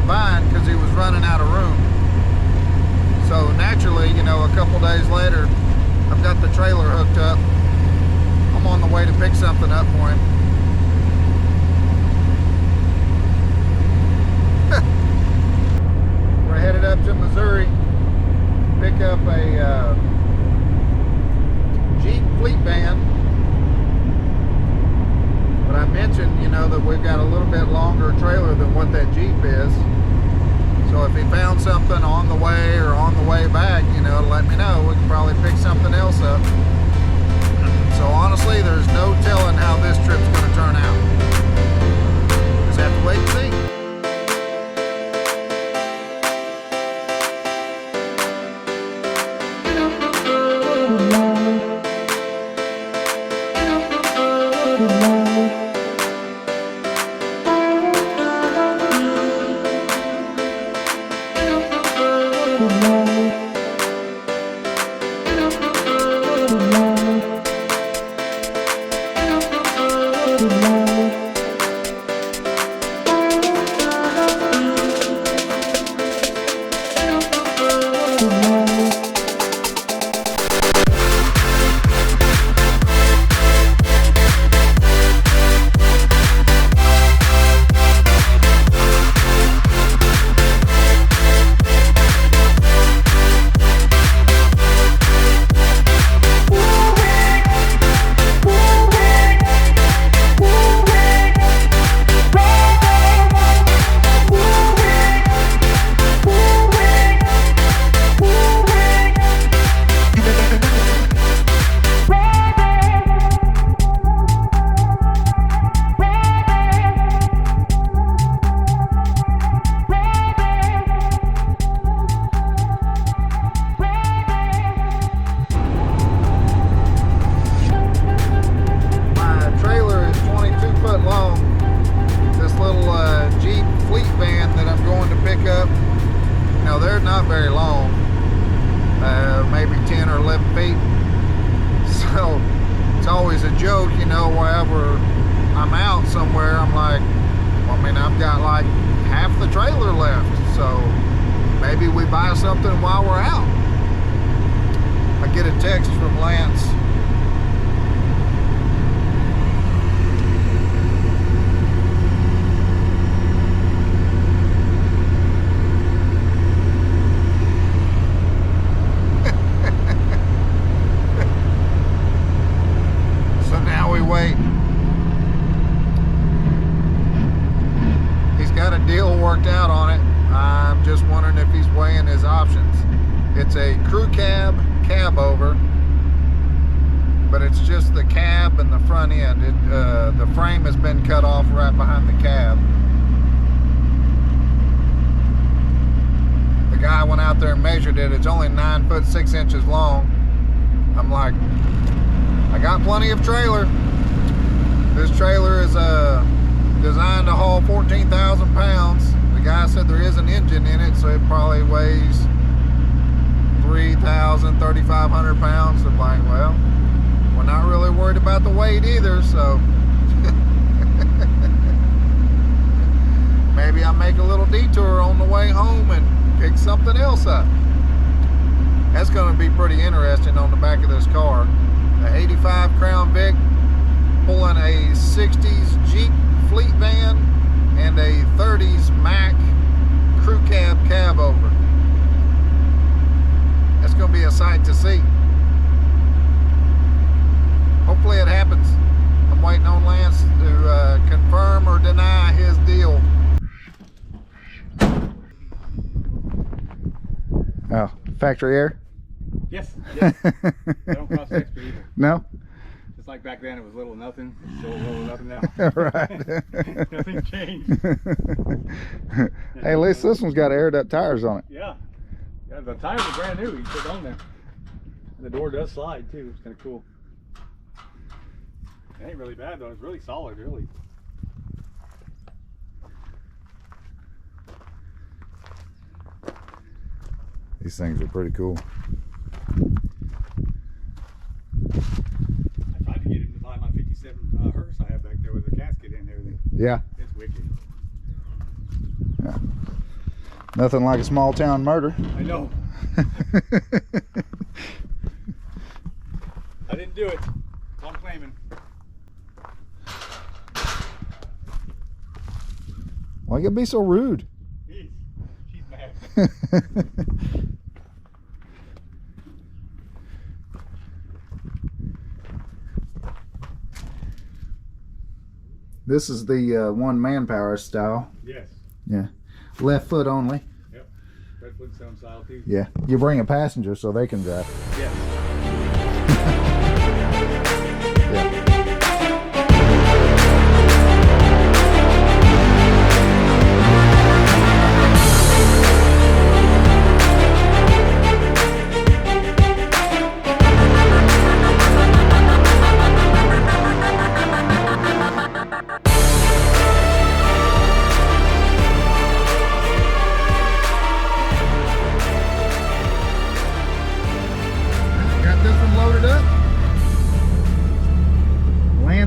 combine because he was running out of room. So naturally, you know, a couple days later, I've got the trailer hooked up. I'm on the way to pick something up for him. We're headed up to Missouri, pick up a Jeep Fleetvan. But I mentioned, you know, that we've got a little bit longer trailer than what that Jeep is. So if he found something on the way or on the way back, you know, let me know. We can probably pick something else up. So honestly, there's no telling how this trip's going to turn out. Just have to wait and see. Maybe 10 or 11 feet. So it's always a joke, you know, wherever I'm out somewhere, I'm like, well, I mean, I've got like half the trailer left, so maybe we buy something while we're out. I get a text from Lance. Worked out on it. I'm just wondering if he's weighing his options. It's a crew cab over, but it's just the cab and the front end. The frame has been cut off right behind the cab. The guy went out there and measured it. It's only 9 foot 6 inches long. I'm like, I got plenty of trailer. This trailer is designed to haul 14,000 pounds. The guy said there is an engine in it, so it probably weighs 3,000, 3,500 pounds. I'm like, well, we're not really worried about the weight either, so maybe I'll make a little detour on the way home and pick something else up. That's going to be pretty interesting on the back of this car. The 85 Crown Vic pulling a 60s Jeep Fleetvan and a 30s Mack crew cab over. That's going to be a sight to see. Hopefully it happens. I'm waiting on Lance to confirm or deny his deal. Oh, factory air? Yes, yes. They don't cost extra either. No? Just like back then, it was little nothing. It's still little nothing now. Right. Nothing changed. Hey, at least this one's got aired up tires on it. Yeah. Yeah, the tires are brand new. You put it on there. And the door does slide too. It's kind of cool. It ain't really bad though. It's really solid, really. These things are pretty cool. I tried to get him to buy my 57 hearse I have back there with a casket and everything. Yeah. It's wicked. Yeah. Nothing like a small town murder. I know. I didn't do it. I'm claiming. Why you gotta be so rude? She's mad. This is the one manpower style. Yes. Yeah. Left foot only. Yep. Red foot sound style too. Yeah. You bring a passenger so they can drive. Yes. Yeah.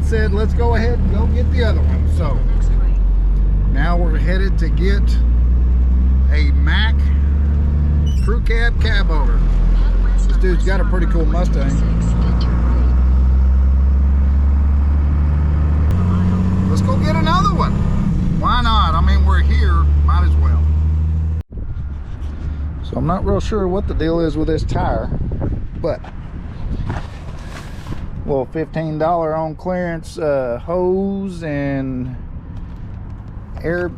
Said let's go ahead and go get the other one. So now we're headed to get a Mack crew cab cabover. This dude's got a pretty cool Mustang. Let's go get another one. Why not? I mean, we're here, might as well. So I'm not real sure what the deal is with this tire, but well, $15 on clearance hose and air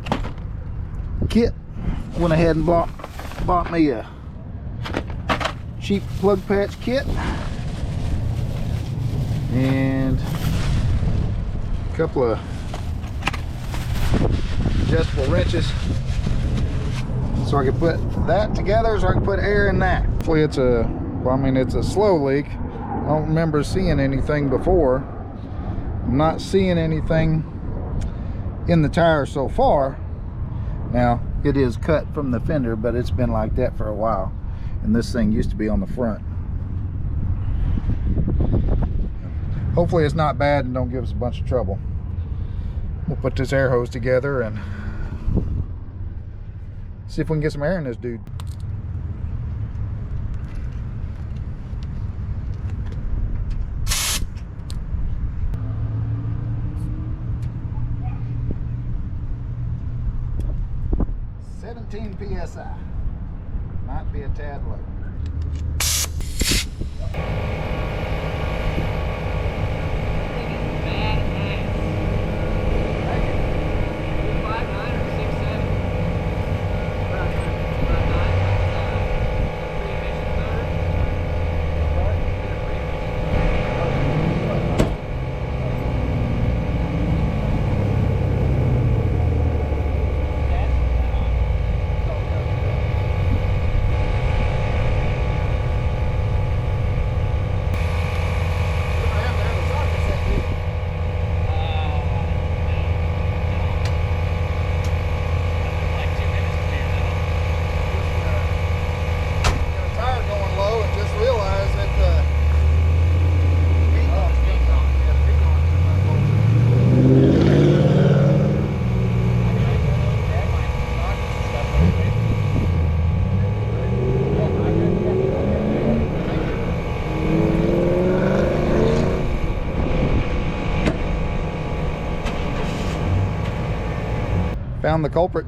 kit. Went ahead and bought me a cheap plug patch kit and a couple of adjustable wrenches so I can put that together, so I can put air in that. Hopefully it's a, well, I mean, it's a slow leak. I don't remember seeing anything before. I'm not seeing anything in the tire so far. Now, it is cut from the fender, but it's been like that for a while. And this thing used to be on the front. Hopefully it's not bad and don't give us a bunch of trouble. We'll put this air hose together and see if we can get some air in this dude. PSI. Might be a tad low. Found the culprit.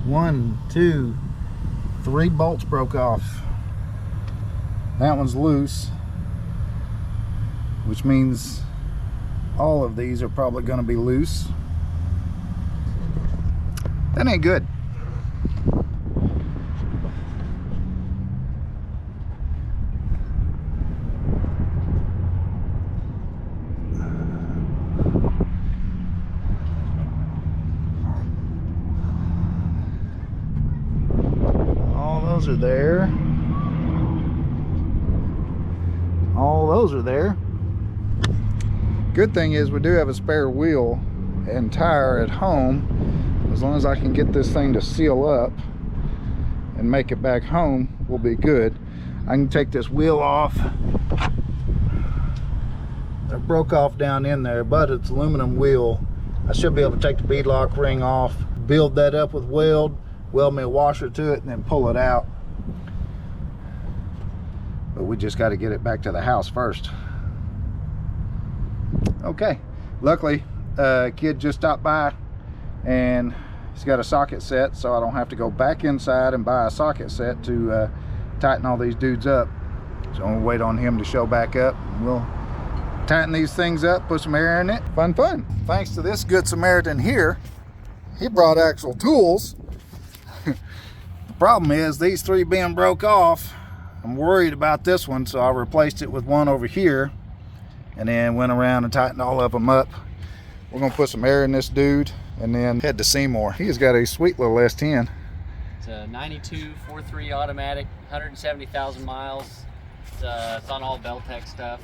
1, 2, 3 bolts broke off. That one's loose, which means all of these are probably going to be loose. That ain't good. Those are there. All those are there. Good thing is we do have a spare wheel and tire at home. As long as I can get this thing to seal up and make it back home, we'll be good. I can take this wheel off. It broke off down in there, but it's aluminum wheel. I should be able to take the beadlock ring off, build that up with weld me a washer to it, and then pull it out. But we just got to get it back to the house first. Okay, luckily kid just stopped by and he's got a socket set, so I don't have to go back inside and buy a socket set to tighten all these dudes up. So I'm gonna wait on him to show back up, and we'll tighten these things up, put some air in it. Fun. Thanks to this good Samaritan here, he brought actual tools. The problem is these three being broke off. I'm worried about this one, so I replaced it with one over here and then went around and tightened all of them up. We're gonna put some air in this dude and then head to Seymour. He's got a sweet little S10. It's a 92 4.3 automatic, 170,000 miles. It's on all Beltec stuff.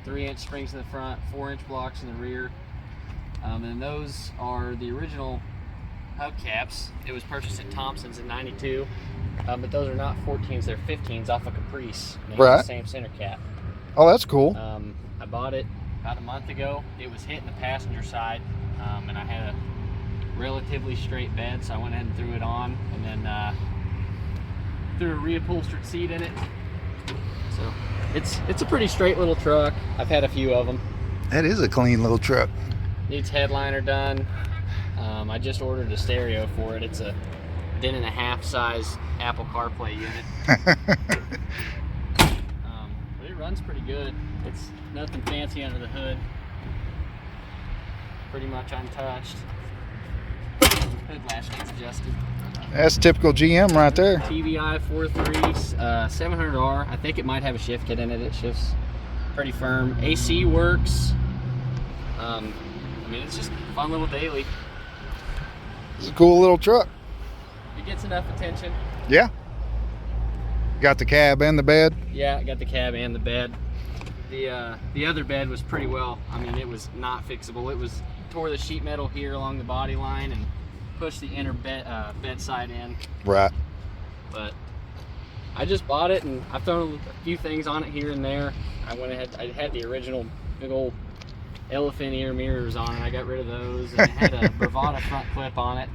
3-inch springs in the front, 4-inch blocks in the rear. And those are the original hubcaps. It was purchased at Thompson's in 92. But those are not 14s, they're 15s off a Caprice. And they have the same center cap. Oh, that's cool. I bought it about a month ago. It was hitting the passenger side, and I had a relatively straight bed, so I went ahead and threw it on, and then threw a reupholstered seat in it. So it's a pretty straight little truck. I've had a few of them. That is a clean little truck. Needs headliner done. I just ordered a stereo for it. It's a 10.5 size Apple CarPlay unit. But it runs pretty good. It's nothing fancy under the hood. Pretty much untouched. Hood latch gets adjusted. That's typical GM right there. TVI 4.3 700R. I think it might have a shift kit in it. It shifts pretty firm. AC works. I mean, it's just a fun little daily. It's a cool little truck. It gets enough attention. Yeah. Got the cab and the bed. Yeah, I got the cab and the bed. The other bed was pretty well. I mean, it was not fixable. It was tore the sheet metal here along the body line and pushed the inner bedside in. Right. But I just bought it, and I've thrown a few things on it here and there. I went ahead. I had the original big old elephant ear mirrors on it. I got rid of those, and it had a Bravada front clip on it.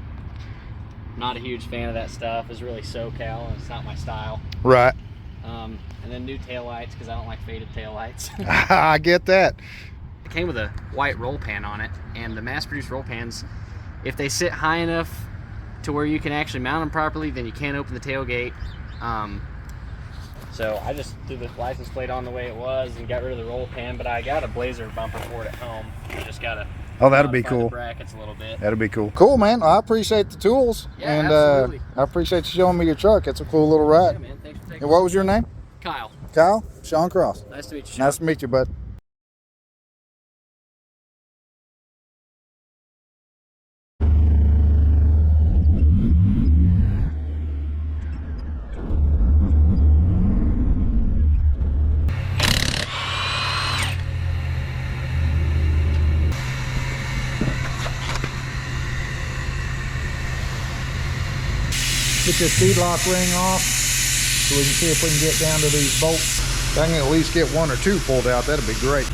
Not a huge fan of that stuff. It's really SoCal, and it's not my style. Right. And then new taillights, because I don't like faded taillights. I get that. It came with a white roll pan on it, and the mass-produced roll pans, if they sit high enough to where you can actually mount them properly, then you can't open the tailgate. So I just threw the license plate on the way it was and got rid of the roll pan, but I got a Blazer bumper for it at home. I just got to that'd be cool. The brackets a little bit. That'd be cool. Cool, man. I appreciate the tools. Yeah, and absolutely. I appreciate you showing me your truck. It's a cool little ride. Yeah, man. Thanks for taking And what was your name? Kyle. Kyle? Sean Cross. Nice to meet you, Sean. Nice to meet you, bud. Get this beadlock ring off so we can see if we can get down to these bolts. If I can at least get one or two pulled out, that'd be great.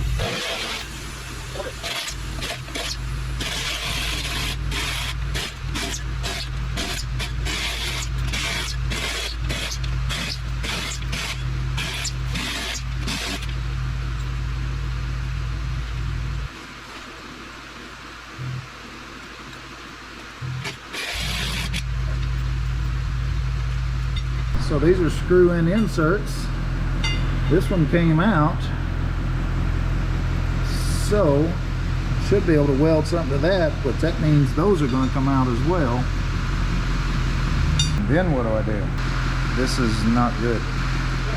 So these are screw-in inserts. This one came out, so should be able to weld something to that, but that means those are going to come out as well. And then what do I do? This is not good.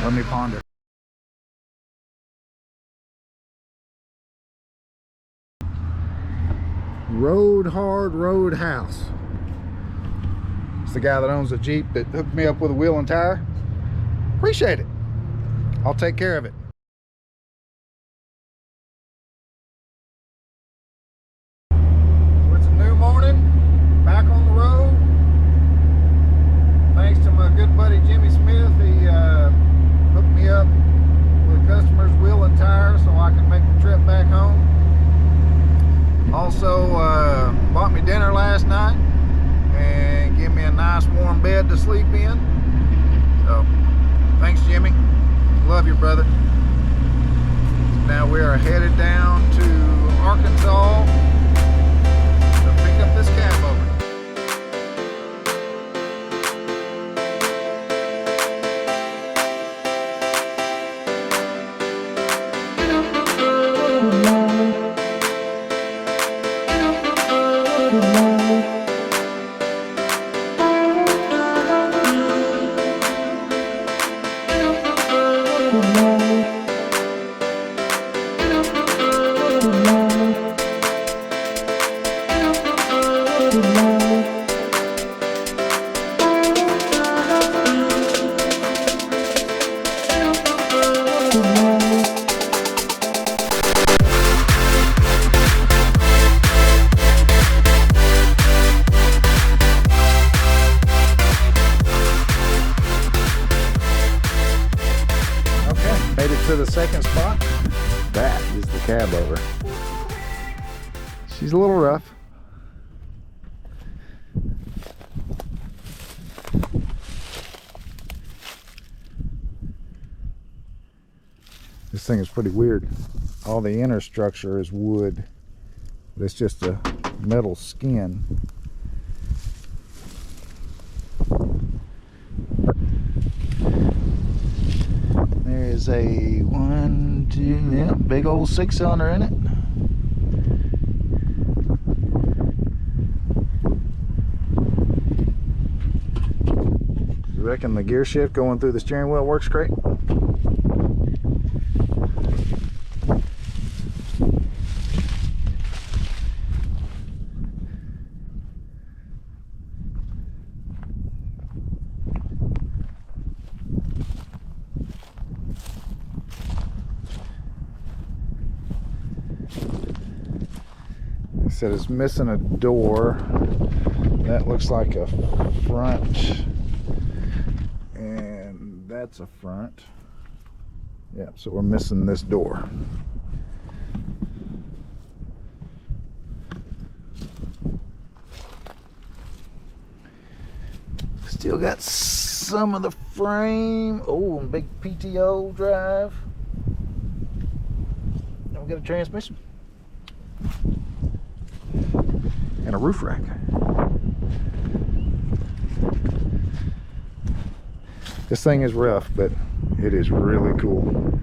Let me ponder. Road Hard Roadhouse. It's the guy that owns the Jeep that hooked me up with a wheel and tire. Appreciate it. I'll take care of it. So it's a new morning, back on the road. Thanks to my good buddy Jimmy Smith, he hooked me up with a customer's wheel and tire so I can make the trip back home. Also, nice warm bed to sleep in. So, thanks, Jimmy. Love you, brother. Now we are headed down to Arkansas to pick up this cabover. Made it to the second spot. That is the cabover. She's a little rough. This thing is pretty weird. All the inner structure is wood, but it's just a metal skin. There is a 1, 2, yeah, big old 6-cylinder in it. You reckon the gear shift going through the steering wheel works great? Said it's missing a door. That looks like a front, and that's a front. Yeah, so we're missing this door. Still got some of the frame. Oh, and big PTO drive. Then we got a transmission. And a roof rack. This thing is rough, but it is really cool.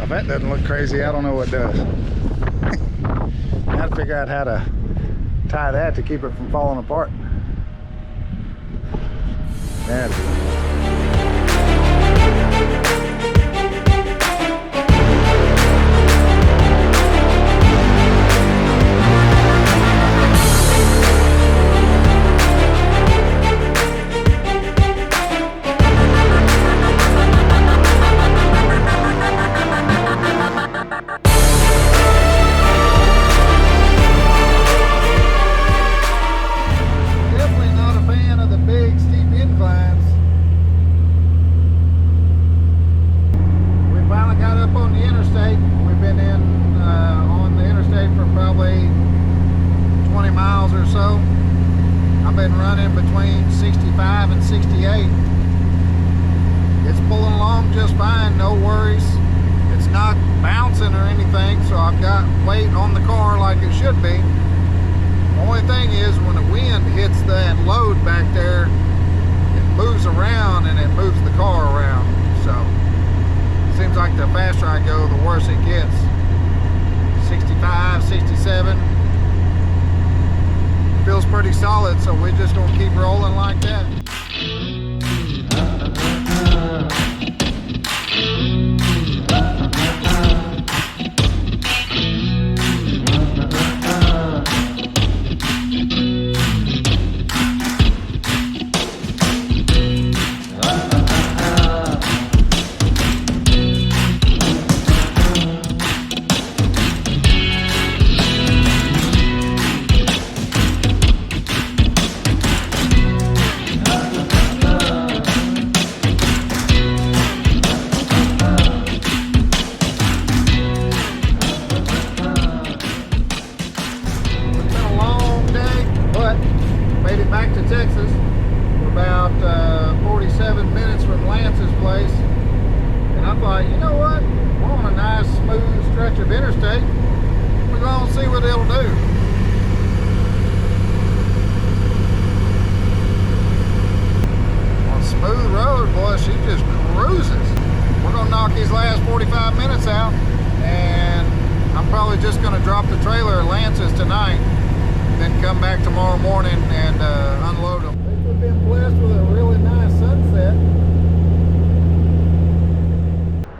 If that doesn't look crazy, I don't know what does. I gotta figure out how to tie that to keep it from falling apart. There it is.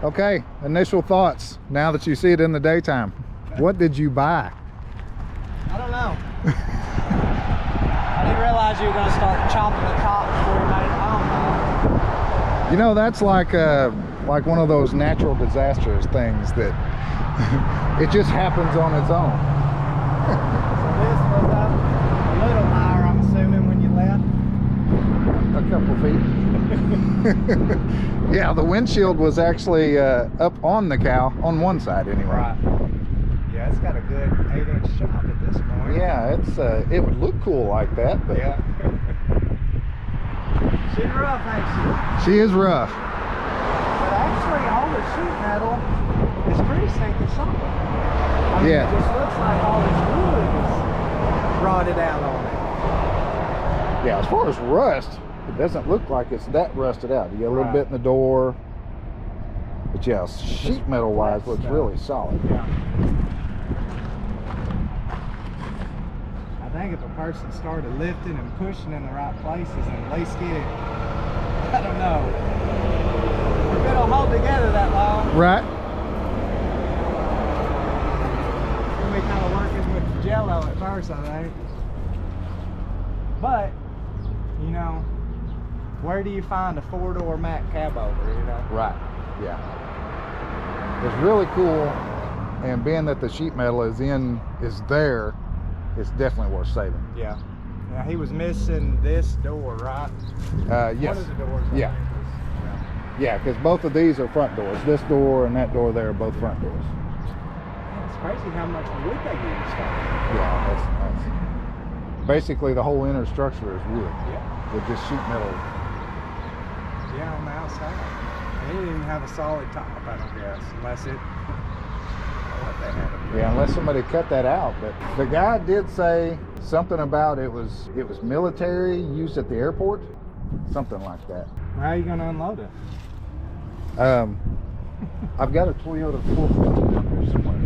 Okay, initial thoughts now that you see it in the daytime. What did you buy? I don't know. I didn't realize you were going to start chopping the top before you made it. I don't know. You know, that's like one of those natural disasters things that it just happens on its own. So this was a little higher, I'm assuming, when you left? A couple feet. Yeah, the windshield was actually up on the cow, on one side anyway. Right. Yeah, it's got a good 8-inch chop at this point. Yeah, it's it would look cool like that, but yeah. She's rough, ain't she? She is rough. But actually, all the sheet metal is pretty stinking solid. I mean, Yeah. It just looks like all this wood is rotted out on it. Yeah, as far as rust, it doesn't look like it's that rusted out. You got a little bit in the door, but yeah, sheet metal wise looks really solid. Yeah. I think if a person started lifting and pushing in the right places and at least get it, I don't know, if it'll hold together that long. Right. It's gonna be kind of working with Jello at first, I think. But you know, where do you find a 4-door Mack cabover, you know? Right, yeah. It's really cool, and being that the sheet metal is there, it's definitely worth saving. Yeah. Now he was missing this door, right? Yes. One of the doors. Yeah. Yeah, because both of these are front doors. This door and that door there are both front doors. Man, it's crazy how much wood they use. Yeah, that's basically the whole inner structure is wood. Yeah. With just sheet metal. Yeah, on the outside. They didn't even have a solid top, I don't guess, unless it. What they had. Yeah, unless somebody cut that out. But the guy did say something about it was military, used at the airport, something like that. How are you gonna unload it? I've got a Toyota 450 down there somewhere.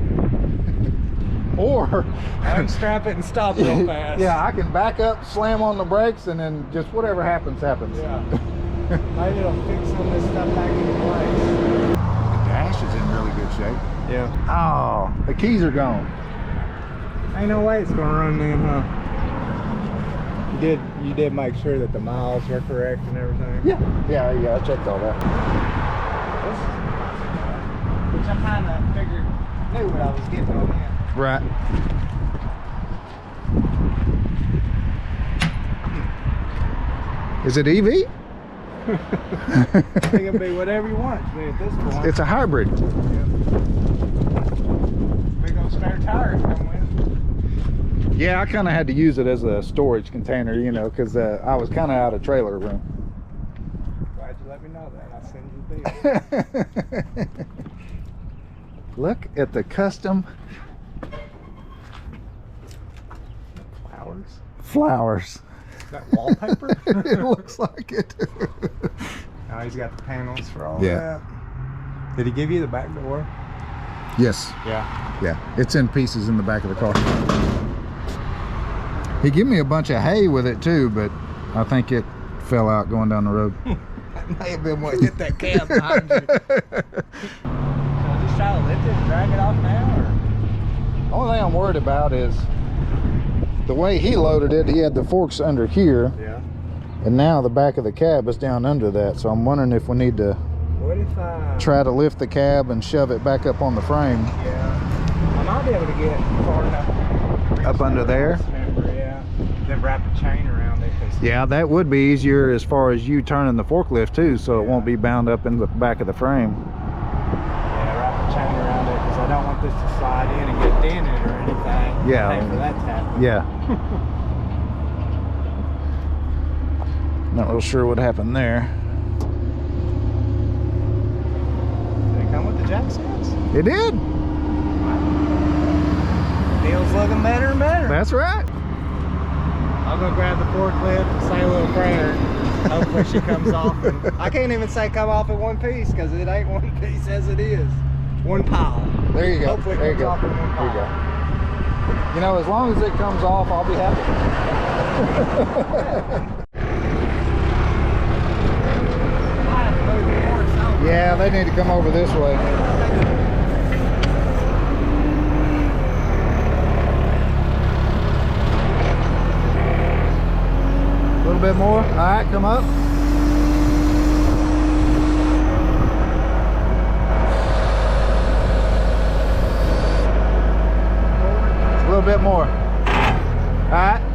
Or Unstrap it and stop real fast. yeah, I can back up, slam on the brakes, and then just whatever happens, happens. Yeah. Maybe it'll fix some of this stuff back into place. The dash is in really good shape. Yeah. Oh, the keys are gone. Ain't no way it's gonna run then, huh? You did make sure that the miles were correct and everything? Yeah, I checked all that. Which I kinda figured, knew what I was getting on that. Right. Is it EV? I think it'll be whatever you want it to be at this point. It's a hybrid. Big old spare tire to come with. Yeah, I kind of had to use it as a storage container, you know, because I was kind of out of trailer room. Glad you let me know that. I'll send you the bill. Look at the custom flowers. That wallpaper? It looks like it. Oh, he's got the panels for all Yeah. that. Did he give you the back door? Yes. Yeah. Yeah, it's in pieces in the back of the car. He gave me a bunch of hay with it too, but I think it fell out going down the road. That may have been what hit that cab behind you. So just try to lift it and drag it off now, or? The only thing I'm worried about is the way he loaded it. He had the forks under here, Yeah. and now the back of the cab is down under that. So I'm wondering if we need to What if I try to lift the cab and shove it back up on the frame. Yeah. I might be able to get far enough Up under there? Member, yeah. Then wrap a chain around it. Yeah, that would be easier as far as you turning the forklift too, so it won't be bound up in the back of the frame. Yeah, wrap a chain around it because I don't want this to slide in and get dented or anything. Yeah. I hate for that to happen. Yeah. Not real sure what happened there. Did it come with the jack stands? It did. Deal's looking better and better. That's right. I'll go grab the forklift and say a little prayer. Hopefully she comes off. And I can't even say come off in one piece because it ain't one piece as it is. One pile. There you go. Hopefully There it you comes go. off in one There you pile. go. You know, as long as it comes off, I'll be happy. Yeah, they need to come over this way. A little bit more. All right, come up. A little bit more. All right.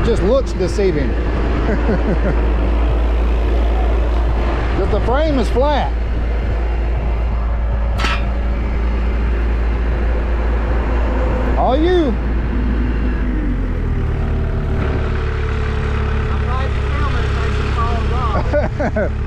Just looks deceiving. Because the frame is flat. All you. I'm glad you filmed it in case it falls off.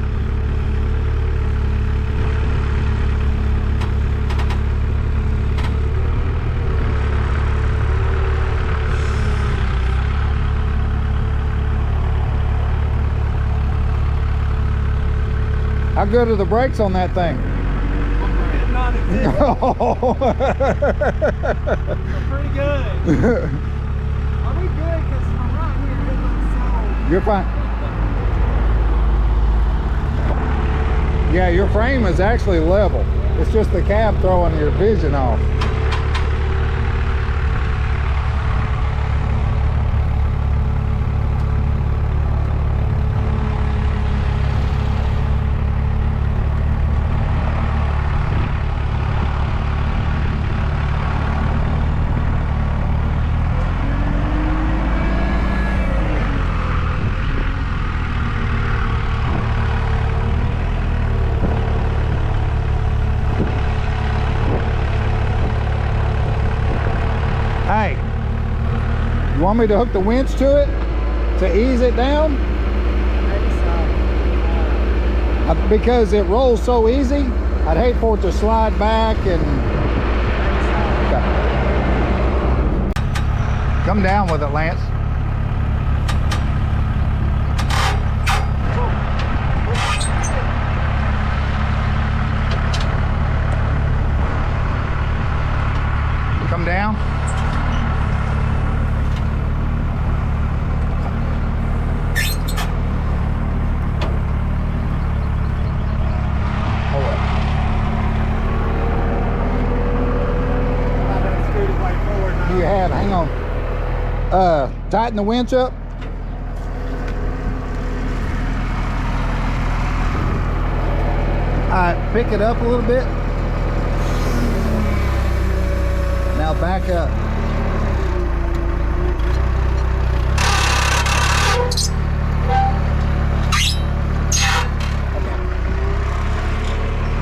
How good are the brakes on that thing? Non-existent. Pretty good. Are we good? Because from right here it looks so... You're fine. Yeah, your frame is actually level. It's just the cab throwing your vision off. want me to hook the winch to it to ease it down? Maybe so. Because it rolls so easy, I'd hate for it to slide back and... Okay. Come down with it, Lance. Come down. Hold up. You have, hang on. Tighten the winch up. Alright, pick it up a little bit. Now back up.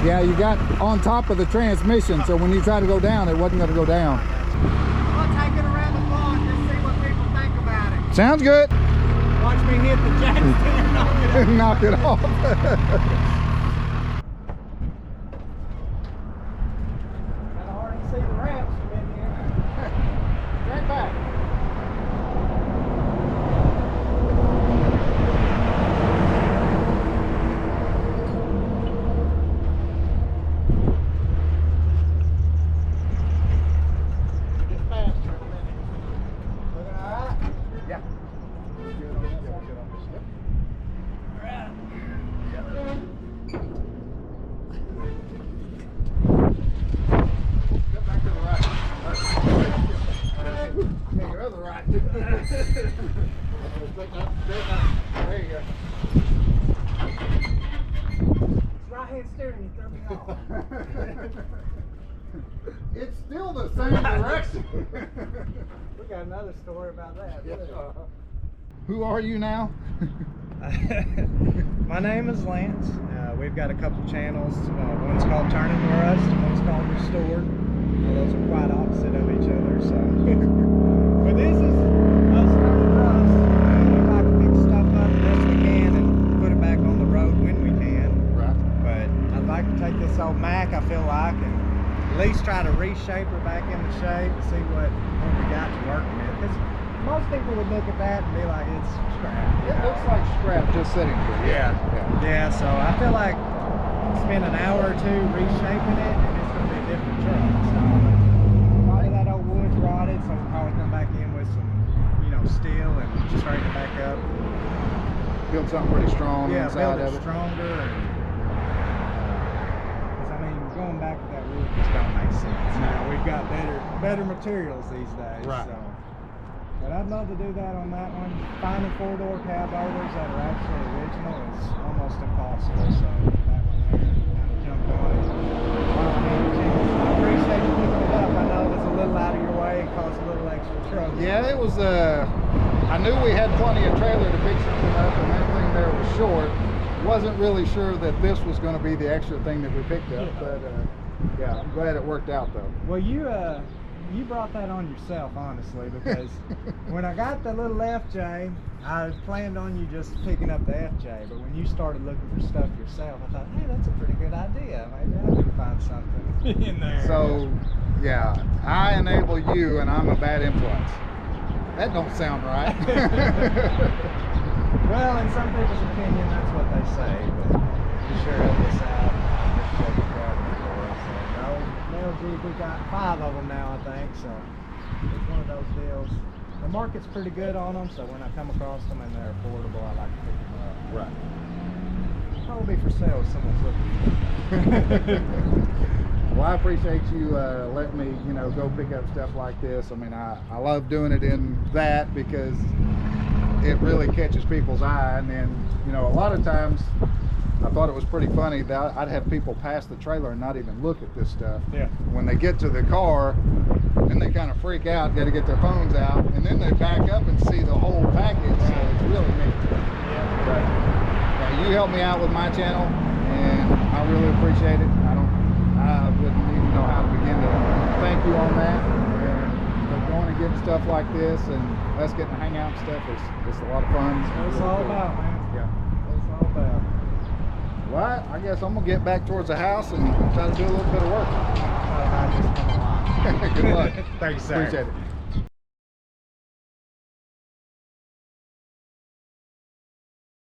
Yeah, you got on top of the transmission, so when you try to go down, it wasn't going to go down. I'll take it around the block and see what people think about it. Sounds good. Watch me hit the jack stand, knock it Knock it off. off. Kinda hard to see the ramps from in here. Right back. Get faster in a minute. Looking all right? Yeah. Get back to the right. Yeah, your other right. There you go. It's right-hand steering, you throw me off. It's still the same direction. We got another story about that. Yeah. too. Who are you now? My name is Lance. We've got a couple channels. One's called Turning to Rust and one's called Restored. Those are quite opposite of each other. So, but this is us turning to rust. We like to fix stuff up the best we can and put it back on the road when we can. Right. But I'd like to take this old Mac, I feel like, and at least try to reshape her back into shape and see what we got to work with. Because most people would look at that and be like, it's scrap. It looks like scrap just sitting there. Yeah, so I feel like spend an hour or two reshaping it and it's going to be a different truck. So probably that old wood's rotted, so we'll probably come back in with some, steel and straighten it back up. Build something pretty strong Yeah, inside build of it it. stronger. And, 'cause I mean, going back to that wood just don't make sense. We've got better materials these days. Right. So. But I'd love to do that on that one. Finding four-door cab overs that are actually original is almost impossible. So that one there, kind of jumped on it. I appreciate you picking it up. I know it was a little out of your way and caused a little extra trouble. Yeah, it was, I knew we had plenty of trailer to pick something up, and that thing there was short. Wasn't really sure that this was going to be the extra thing that we picked up, but yeah, I'm glad it worked out though. Well, you brought that on yourself, honestly, because when I got the little FJ, I planned on you just picking up the FJ, but when you started looking for stuff yourself, I thought, hey, that's a pretty good idea. Maybe I can find something in there. So, yeah, I enable you and I'm a bad influence. That don't sound right. Well, in some people's opinion, that's what they say, but you sure helped us out. LG, we got 5 of them now, I think, so it's one of those deals. The market's pretty good on them, so when I come across them and they're affordable, I like to pick them up. Right. Probably for sale if someone's looking for them. Well, I appreciate you letting me, go pick up stuff like this. I mean, I love doing it in that because it really catches people's eye. And then, a lot of times I thought it was pretty funny that I'd have people pass the trailer and not even look at this stuff. Yeah. When they get to the car, and they kind of freak out, got to get their phones out, and then they back up and see the whole package. So it's really neat. Yeah. But you helped me out with my channel, and I really appreciate it. I wouldn't even know how to begin to thank you on that. But going and getting stuff like this and us getting to hang out and stuff, it's a lot of fun. That's what it's all about, man. Yeah. That's what it's all about. Well, I guess I'm gonna get back towards the house and try to do a little bit of work. I just come a lot. Good luck. Thanks, sir. Appreciate it.